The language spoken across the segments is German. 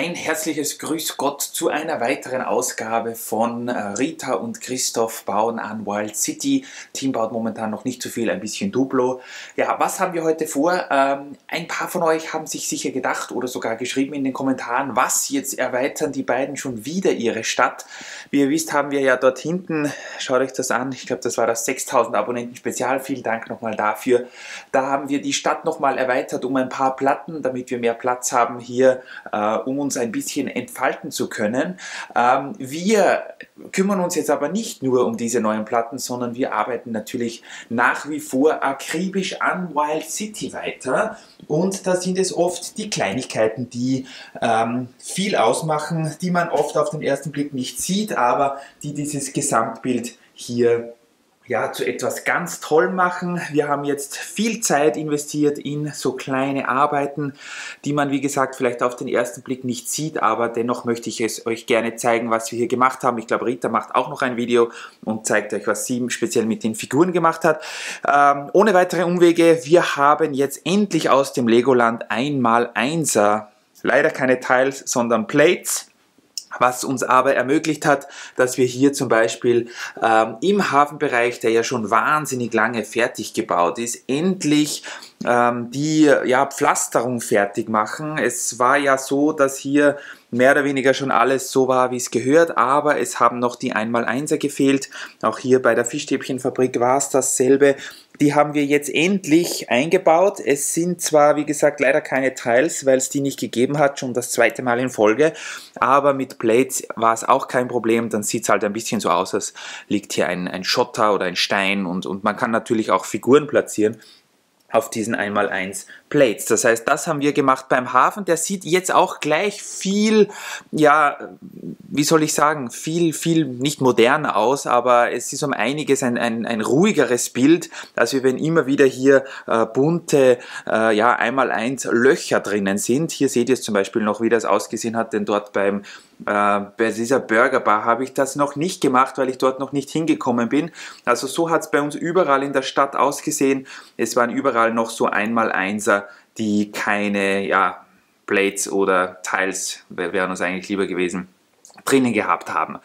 Ein herzliches Grüß Gott zu einer weiteren Ausgabe von Rita und Christoph bauen an Wild City. Team baut momentan noch nicht so viel, ein bisschen Duplo. Ja, was haben wir heute vor? Ein paar von euch haben sich sicher gedacht oder sogar geschrieben in den Kommentaren, was, jetzt erweitern die beiden schon wieder ihre Stadt. Wie ihr wisst, haben wir ja dort hinten, schaut euch das an, ich glaube, das war das 6000 Abonnenten Spezial, vielen Dank nochmal dafür. Da haben wir die Stadt nochmal erweitert um ein paar Platten, damit wir mehr Platz haben hier, um uns ein bisschen entfalten zu können. Wir kümmern uns jetzt aber nicht nur um diese neuen Platten, sondern wir arbeiten natürlich nach wie vor akribisch an Wild City weiter. Und da sind es oft die Kleinigkeiten, die viel ausmachen, die man oft auf den ersten Blick nicht sieht, aber die dieses Gesamtbild hier zu etwas ganz toll machen. Wir haben jetzt viel Zeit investiert in so kleine Arbeiten, die man, wie gesagt, vielleicht auf den ersten Blick nicht sieht, aber dennoch möchte ich es euch gerne zeigen, was wir hier gemacht haben. Ich glaube, Rita macht auch noch ein Video und zeigt euch, was sie speziell mit den Figuren gemacht hat. Ohne weitere Umwege, wir haben jetzt endlich aus dem Legoland 1x1er, leider keine Tiles, sondern Plates, was uns aber ermöglicht hat, dass wir hier zum Beispiel im Hafenbereich, der ja schon wahnsinnig lange fertig gebaut ist, endlich die Pflasterung fertig machen. Es war ja so, dass hier mehr oder weniger schon alles so war, wie es gehört, aber es haben noch die 1x1er gefehlt. Auch hier bei der Fischstäbchenfabrik war es dasselbe. Die haben wir jetzt endlich eingebaut. Es sind zwar, wie gesagt, leider keine Tiles, weil es die nicht gegeben hat, schon das zweite Mal in Folge, aber mit Plates war es auch kein Problem. Dann sieht es halt ein bisschen so aus, als liegt hier ein Schotter oder ein Stein und man kann natürlich auch Figuren platzieren auf diesen 1x1 Plates. Das heißt, das haben wir gemacht beim Hafen. Der sieht jetzt auch gleich viel, wie soll ich sagen, viel nicht moderner aus, aber es ist um einiges ein ruhigeres Bild, als wenn immer wieder hier bunte 1x1 Löcher drinnen sind. Hier seht ihr es zum Beispiel noch, wie das ausgesehen hat, denn dort bei dieser Burgerbar habe ich das noch nicht gemacht, weil ich dort noch nicht hingekommen bin. Also so hat es bei uns überall in der Stadt ausgesehen. Es waren überall noch so 1x1er, die keine Plates oder Tiles, wären uns eigentlich lieber gewesen, drinnen gehabt haben.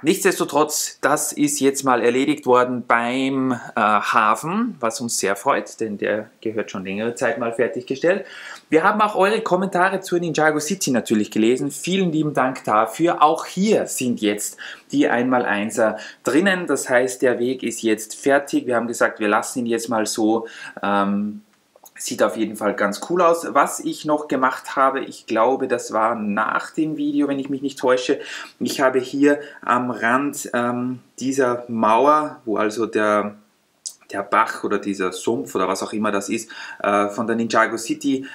Nichtsdestotrotz, das ist jetzt mal erledigt worden beim Hafen, was uns sehr freut, denn der gehört schon längere Zeit mal fertiggestellt. Wir haben auch eure Kommentare zur Ninjago City natürlich gelesen. Vielen lieben Dank dafür. Auch hier sind jetzt die 1x1er drinnen. Das heißt, der Weg ist jetzt fertig. Wir haben gesagt, wir lassen ihn jetzt mal so. Sieht auf jeden Fall ganz cool aus. Was ich noch gemacht habe, ich glaube, das war nach dem Video, wenn ich mich nicht täusche. Ich habe hier am Rand dieser Mauer, wo also der Bach oder dieser Sumpf oder was auch immer das ist, von der Ninjago City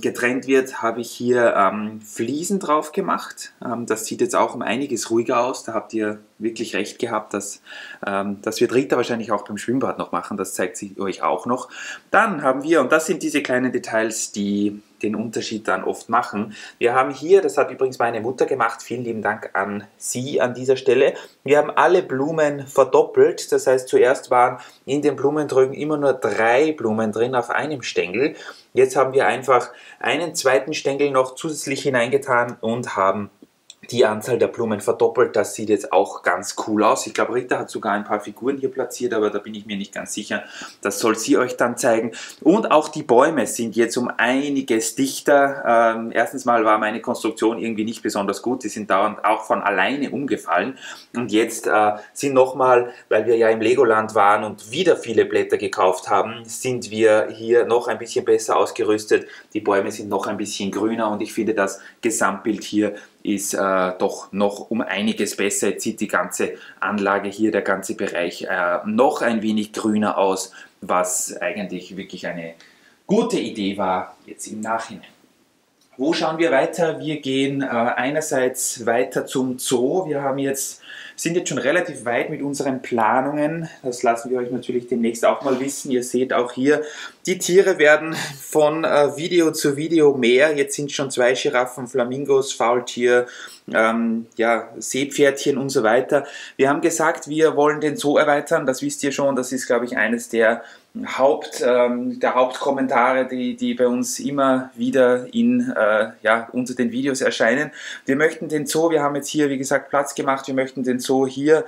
getrennt wird, habe ich hier Fliesen drauf gemacht. Das sieht jetzt auch um einiges ruhiger aus. Da habt ihr wirklich recht gehabt, das wird Rita wahrscheinlich auch beim Schwimmbad noch machen. Das zeigt sie euch auch noch. Dann haben wir, und das sind diese kleinen Details, die den Unterschied dann oft machen. Wir haben hier, das hat übrigens meine Mutter gemacht, vielen lieben Dank an sie an dieser Stelle. Wir haben alle Blumen verdoppelt, das heißt zuerst waren in den Blumentrögen immer nur 3 Blumen drin auf einem Stängel. Jetzt haben wir einfach einen zweiten Stängel noch zusätzlich hineingetan und haben die Anzahl der Blumen verdoppelt. Das sieht jetzt auch ganz cool aus. Ich glaube, Rita hat sogar ein paar Figuren hier platziert, aber da bin ich mir nicht ganz sicher. Das soll sie euch dann zeigen. Und auch die Bäume sind jetzt um einiges dichter. Erstens mal war meine Konstruktion irgendwie nicht besonders gut. Die sind dauernd auch von alleine umgefallen. Und jetzt sind nochmal, weil wir ja im Legoland waren und wieder viele Blätter gekauft haben, sind wir hier noch ein bisschen besser ausgerüstet. Die Bäume sind noch ein bisschen grüner und ich finde, das Gesamtbild hier ist doch noch um einiges besser. Jetzt sieht die ganze Anlage hier, der ganze Bereich noch ein wenig grüner aus, was eigentlich wirklich eine gute Idee war jetzt im Nachhinein. Wo schauen wir weiter? Wir gehen einerseits weiter zum Zoo. Wir sind jetzt schon relativ weit mit unseren Planungen. Das lassen wir euch natürlich demnächst auch mal wissen. Ihr seht auch hier, die Tiere werden von Video zu Video mehr. Jetzt sind schon 2 Giraffen, Flamingos, Faultier, Seepferdchen und so weiter. Wir haben gesagt, wir wollen den Zoo erweitern. Das wisst ihr schon. Das ist, glaube ich, eines der der Hauptkommentare, die bei uns immer wieder unter den Videos erscheinen. Wir möchten den Zoo, wir haben jetzt hier, wie gesagt, Platz gemacht, wir möchten den Zoo hier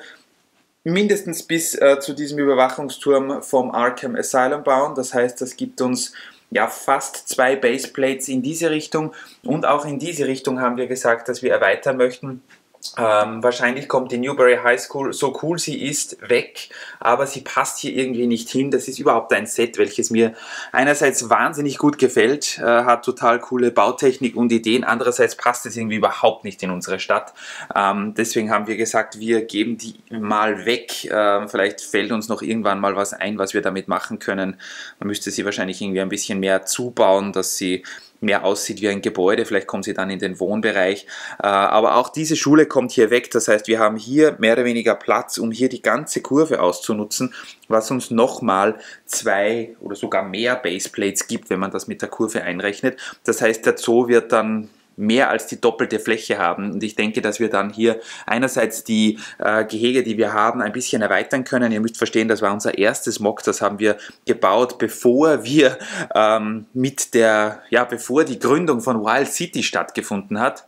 mindestens bis zu diesem Überwachungsturm vom Arkham Asylum bauen. Das heißt, das gibt uns ja fast 2 Baseplates in diese Richtung, und auch in diese Richtung haben wir gesagt, dass wir erweitern möchten. Wahrscheinlich kommt die Newbury High School, so cool sie ist, weg, aber sie passt hier irgendwie nicht hin. Das ist überhaupt ein Set, welches mir einerseits wahnsinnig gut gefällt, hat total coole Bautechnik und Ideen, andererseits passt es irgendwie überhaupt nicht in unsere Stadt. Deswegen haben wir gesagt, wir geben die mal weg. Vielleicht fällt uns noch irgendwann mal was ein, was wir damit machen können. Man müsste sie wahrscheinlich irgendwie ein bisschen mehr zubauen, dass sie mehr aussieht wie ein Gebäude, vielleicht kommen sie dann in den Wohnbereich, aber auch diese Schule kommt hier weg, das heißt, wir haben hier mehr oder weniger Platz, um hier die ganze Kurve auszunutzen, was uns nochmal 2 oder sogar mehr Baseplates gibt, wenn man das mit der Kurve einrechnet. Das heißt, der Zoo wird dann mehr als die doppelte Fläche haben, und ich denke, dass wir dann hier einerseits die Gehege, die wir haben, ein bisschen erweitern können. Ihr müsst verstehen, das war unser erstes Mock, das haben wir gebaut, bevor wir bevor die Gründung von Wild City stattgefunden hat.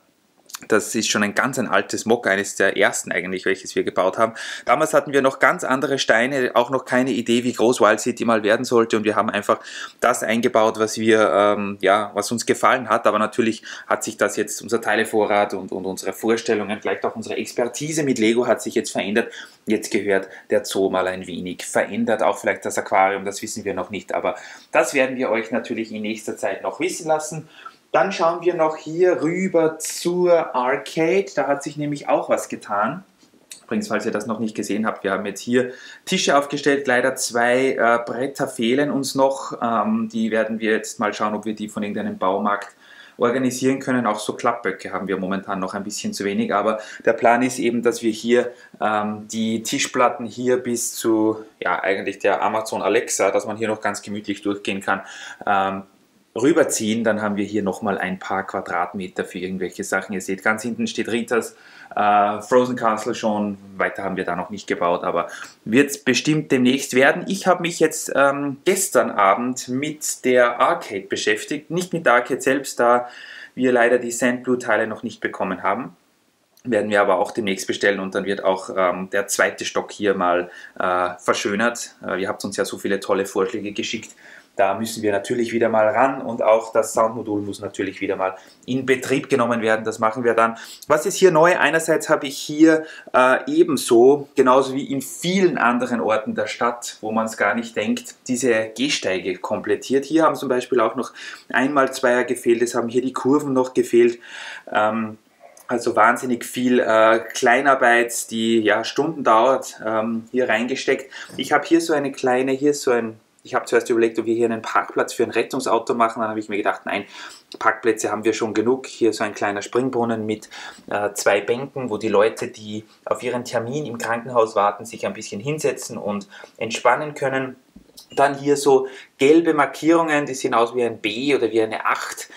Das ist schon ein altes Mock, eines der ersten eigentlich, welches wir gebaut haben. Damals hatten wir noch ganz andere Steine, auch noch keine Idee, wie groß Wild City mal werden sollte, und wir haben einfach das eingebaut, was was uns gefallen hat. Aber natürlich hat sich das jetzt, unser Teilevorrat und unsere Vorstellungen, vielleicht auch unsere Expertise mit Lego hat sich jetzt verändert. Jetzt gehört der Zoo mal ein wenig verändert, auch vielleicht das Aquarium, das wissen wir noch nicht, aber das werden wir euch natürlich in nächster Zeit noch wissen lassen. Dann schauen wir noch hier rüber zur Arcade, da hat sich nämlich auch was getan. Übrigens, falls ihr das noch nicht gesehen habt, wir haben jetzt hier Tische aufgestellt, leider 2 Bretter fehlen uns noch, die werden wir jetzt mal schauen, ob wir die von irgendeinem Baumarkt organisieren können. Auch so Klappböcke haben wir momentan noch ein bisschen zu wenig, aber der Plan ist eben, dass wir hier die Tischplatten hier bis zu, eigentlich der Amazon Alexa, dass man hier noch ganz gemütlich durchgehen kann, rüberziehen, dann haben wir hier nochmal ein paar Quadratmeter für irgendwelche Sachen. Ihr seht, ganz hinten steht Ritas Frozen Castle schon, weiter haben wir da noch nicht gebaut, aber wird es bestimmt demnächst werden. Ich habe mich jetzt gestern Abend mit der Arcade beschäftigt, nicht mit der Arcade selbst, da wir leider die Sandblue Teile noch nicht bekommen haben. Werden wir aber auch demnächst bestellen, und dann wird auch der 2. Stock hier mal verschönert. Ihr habt uns ja so viele tolle Vorschläge geschickt. Da müssen wir natürlich wieder mal ran, und auch das Soundmodul muss natürlich wieder mal in Betrieb genommen werden. Das machen wir dann. Was ist hier neu? Einerseits habe ich hier ebenso, genauso wie in vielen anderen Orten der Stadt, wo man es gar nicht denkt, diese Gehsteige komplettiert. Hier haben zum Beispiel auch noch 1x2er gefehlt, es haben hier die Kurven noch gefehlt. Also wahnsinnig viel Kleinarbeit, die Stunden dauert, hier reingesteckt. Ich habe hier so eine kleine, ich habe zuerst überlegt, ob wir hier einen Parkplatz für ein Rettungsauto machen. Dann habe ich mir gedacht, nein, Parkplätze haben wir schon genug. Hier so ein kleiner Springbrunnen mit 2 Bänken, wo die Leute, die auf ihren Termin im Krankenhaus warten, sich ein bisschen hinsetzen und entspannen können. Dann hier so gelbe Markierungen, die sehen aus wie ein B oder wie eine 8,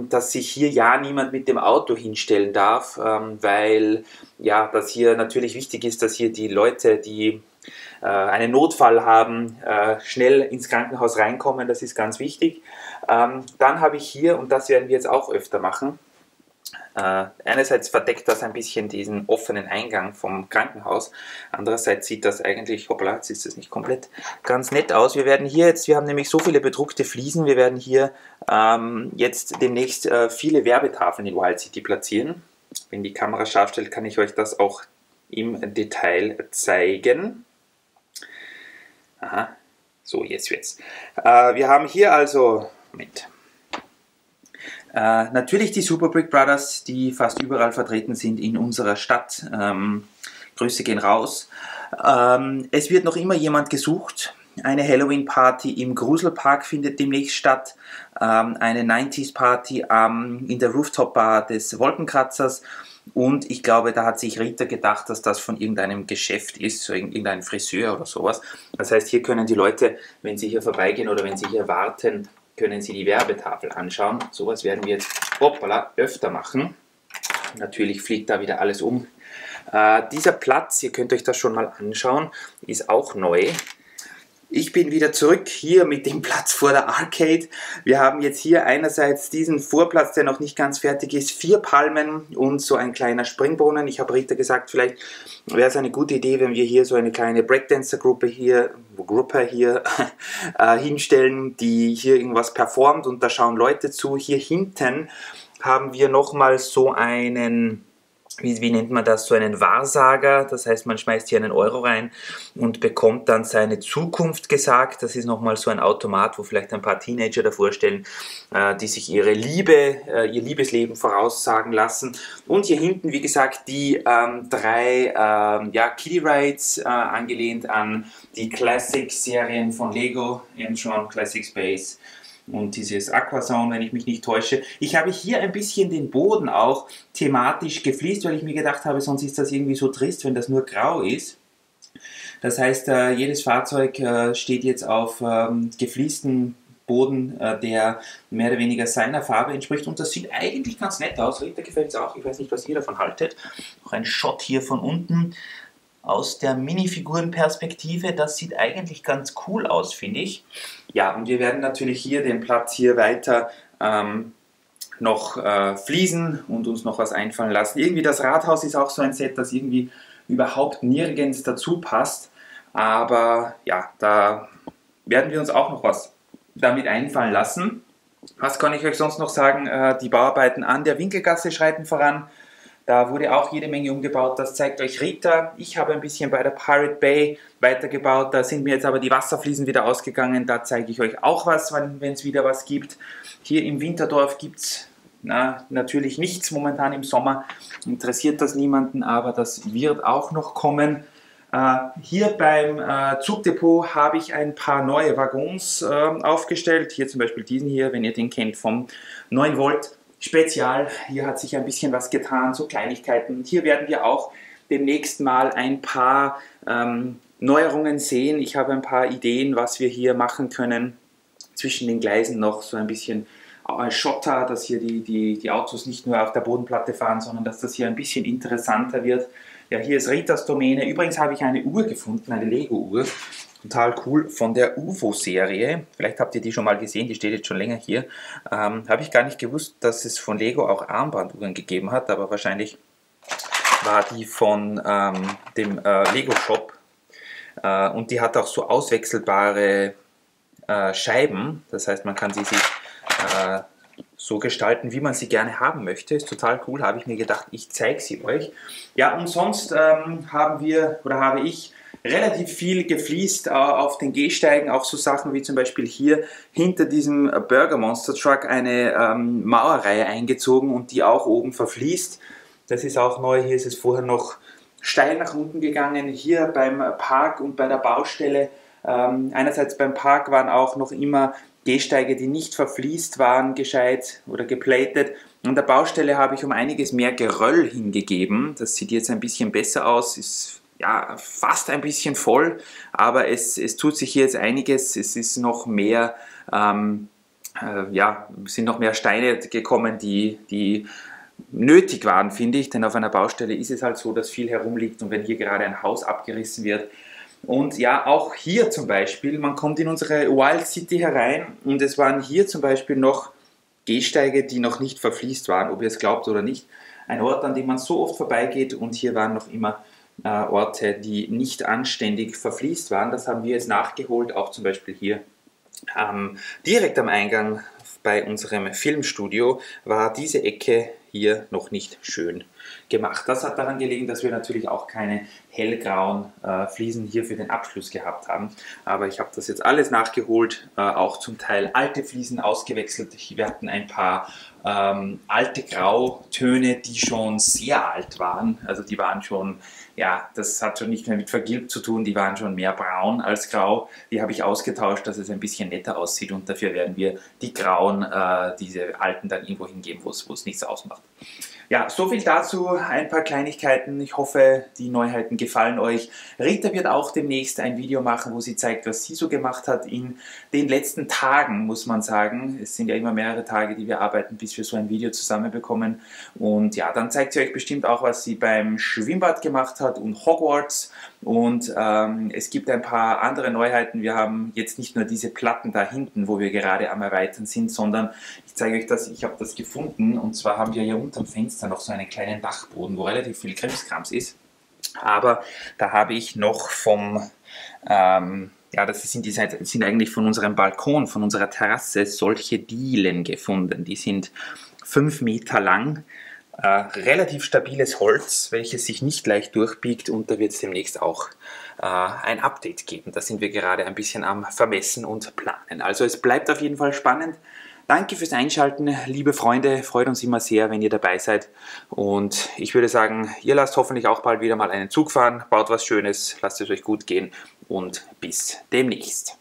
dass sich hier niemand mit dem Auto hinstellen darf, weil das hier natürlich wichtig ist, dass hier die Leute, die einen Notfall haben, schnell ins Krankenhaus reinkommen, das ist ganz wichtig. Dann habe ich hier, und das werden wir jetzt auch öfter machen, einerseits verdeckt das ein bisschen diesen offenen Eingang vom Krankenhaus, andererseits sieht das eigentlich, hoppala, jetzt ist das nicht komplett, ganz nett aus. Wir werden hier jetzt, wir haben nämlich so viele bedruckte Fliesen, wir werden hier jetzt demnächst viele Werbetafeln in Wild City platzieren. Wenn die Kamera scharf stellt, kann ich euch das auch im Detail zeigen. Aha, so jetzt wird's. Wir haben hier also, natürlich die Super Brick Brothers, die fast überall vertreten sind in unserer Stadt. Grüße gehen raus. Es wird noch immer jemand gesucht. Eine Halloween-Party im Gruselpark findet demnächst statt. Eine 90s-Party in der Rooftop-Bar des Wolkenkratzers. Und ich glaube, da hat sich Rita gedacht, dass das von irgendeinem Geschäft ist, so irgendein Friseur oder sowas. Das heißt, hier können die Leute, wenn sie hier vorbeigehen oder wenn sie hier warten, können sie die Werbetafel anschauen. Sowas werden wir jetzt öfter machen. Natürlich fliegt da wieder alles um. Dieser Platz, ihr könnt euch das schon mal anschauen, ist auch neu. Ich bin wieder zurück hier mit dem Platz vor der Arcade. Wir haben jetzt hier einerseits diesen Vorplatz, der noch nicht ganz fertig ist, 4 Palmen und so ein kleiner Springbrunnen. Ich habe Rita gesagt, vielleicht wäre es eine gute Idee, wenn wir hier so eine kleine Breakdancer-Gruppe hier hinstellen, die hier irgendwas performt und da schauen Leute zu. Hier hinten haben wir nochmal so einen... Wie nennt man das, so einen Wahrsager, das heißt, man schmeißt hier einen Euro rein und bekommt dann seine Zukunft gesagt. Das ist nochmal so ein Automat, wo vielleicht ein paar Teenager davor stellen, die sich ihre Liebe, ihr Liebesleben voraussagen lassen. Und hier hinten, wie gesagt, die 3 Kiddie Rides, angelehnt an die Classic-Serien von Lego, eben schon Classic Space. Und dieses Aquazone, wenn ich mich nicht täusche. Ich habe hier ein bisschen den Boden auch thematisch gefliest, weil ich mir gedacht habe, sonst ist das irgendwie so trist, wenn das nur grau ist. Das heißt, jedes Fahrzeug steht jetzt auf gefliestem Boden, der mehr oder weniger seiner Farbe entspricht. Und das sieht eigentlich ganz nett aus. Rita gefällt es auch. Ich weiß nicht, was ihr davon haltet. Noch ein Shot hier von unten aus der Minifigurenperspektive. Das sieht eigentlich ganz cool aus, finde ich. Ja, und wir werden natürlich hier den Platz hier weiter noch fließen und uns noch was einfallen lassen. Irgendwie das Rathaus ist auch so ein Set, das irgendwie überhaupt nirgends dazu passt. Aber ja, da werden wir uns auch noch was damit einfallen lassen. Was kann ich euch sonst noch sagen? Die Bauarbeiten an der Winkelgasse schreiten voran. Da wurde auch jede Menge umgebaut, das zeigt euch Rita. Ich habe ein bisschen bei der Pirate Bay weitergebaut, da sind mir jetzt aber die Wasserfliesen wieder ausgegangen, da zeige ich euch auch was, wenn es wieder was gibt. Hier im Winterdorf gibt es natürlich nichts momentan im Sommer, interessiert das niemanden, aber das wird auch noch kommen. Hier beim Zugdepot habe ich ein paar neue Waggons aufgestellt, hier zum Beispiel diesen hier, wenn ihr den kennt, vom 9 Volt. Spezial, hier hat sich ein bisschen was getan, so Kleinigkeiten. Hier werden wir auch demnächst mal ein paar Neuerungen sehen. Ich habe ein paar Ideen, was wir hier machen können. Zwischen den Gleisen noch so ein bisschen Schotter, dass hier die Autos nicht nur auf der Bodenplatte fahren, sondern dass das hier ein bisschen interessanter wird. Ja, hier ist Ritas Domäne. Übrigens habe ich eine Uhr gefunden, eine Lego-Uhr. Total cool, von der UFO-Serie. Vielleicht habt ihr die schon mal gesehen, die steht jetzt schon länger hier. Habe ich gar nicht gewusst, dass es von Lego auch Armbanduhren gegeben hat, aber wahrscheinlich war die von dem Lego-Shop. Und die hat auch so auswechselbare Scheiben, das heißt, man kann sie sich so gestalten, wie man sie gerne haben möchte. Ist total cool, habe ich mir gedacht, ich zeige sie euch. Ja, und sonst habe ich relativ viel gefliest auf den Gehsteigen, auch so Sachen wie zum Beispiel hier hinter diesem Burger Monster Truck eine Mauerreihe eingezogen und die auch oben verfließt. Das ist auch neu, hier ist es vorher noch steil nach unten gegangen. Hier beim Park und bei der Baustelle, einerseits beim Park waren auch noch immer Gehsteige, die nicht verfließt waren, gescheit oder geplatet. An der Baustelle habe ich um einiges mehr Geröll hingegeben. Das sieht jetzt ein bisschen besser aus, ist ja, fast ein bisschen voll, aber es tut sich hier jetzt einiges. Es ist noch mehr, sind noch mehr Steine gekommen, die nötig waren, finde ich, denn auf einer Baustelle ist es halt so, dass viel herumliegt und wenn hier gerade ein Haus abgerissen wird. Und ja, auch hier zum Beispiel, man kommt in unsere Wild City herein und es waren hier zum Beispiel noch Gehsteige, die noch nicht verfließt waren, ob ihr es glaubt oder nicht. Ein Ort, an dem man so oft vorbeigeht und hier waren noch immer Orte, die nicht anständig verfließt waren. Das haben wir jetzt nachgeholt, auch zum Beispiel hier direkt am Eingang bei unserem Filmstudio war diese Ecke hier noch nicht schön gemacht. Das hat daran gelegen, dass wir natürlich auch keine hellgrauen Fliesen hier für den Abschluss gehabt haben. Aber ich habe das jetzt alles nachgeholt, auch zum Teil alte Fliesen ausgewechselt. Wir hatten ein paar alte Grautöne, die schon sehr alt waren. Also die waren schon, ja, das hat schon nicht mehr mit vergilbt zu tun, die waren schon mehr braun als grau. Die habe ich ausgetauscht, dass es ein bisschen netter aussieht und dafür werden wir die grauen, diese alten dann irgendwo hingeben, wo es nichts ausmacht. Ja, so viel dazu, ein paar Kleinigkeiten. Ich hoffe, die Neuheiten gefallen euch. Rita wird auch demnächst ein Video machen, wo sie zeigt, was sie so gemacht hat in den letzten Tagen, muss man sagen. Es sind ja immer mehrere Tage, die wir arbeiten, bis wir so ein Video zusammenbekommen. Und ja, dann zeigt sie euch bestimmt auch, was sie beim Schwimmbad gemacht hat und Hogwarts. Und es gibt ein paar andere Neuheiten. Wir haben jetzt nicht nur diese Platten da hinten, wo wir gerade am Erweitern sind, sondern ich zeige euch das, ich habe das gefunden. Und zwar haben wir hier unterm Fenster noch so einen kleinen Dachboden, wo relativ viel Krimskrams ist. Aber da habe ich noch vom, ja, das sind eigentlich von unserem Balkon, von unserer Terrasse, solche Dielen gefunden. Die sind 5 Meter lang. Relativ stabiles Holz, welches sich nicht leicht durchbiegt, und da wird es demnächst auch ein Update geben. Da sind wir gerade ein bisschen am Vermessen und Planen. Also es bleibt auf jeden Fall spannend. Danke fürs Einschalten, liebe Freunde. Freut uns immer sehr, wenn ihr dabei seid. Und ich würde sagen, ihr lasst hoffentlich auch bald wieder mal einen Zug fahren. Baut was Schönes, lasst es euch gut gehen und bis demnächst.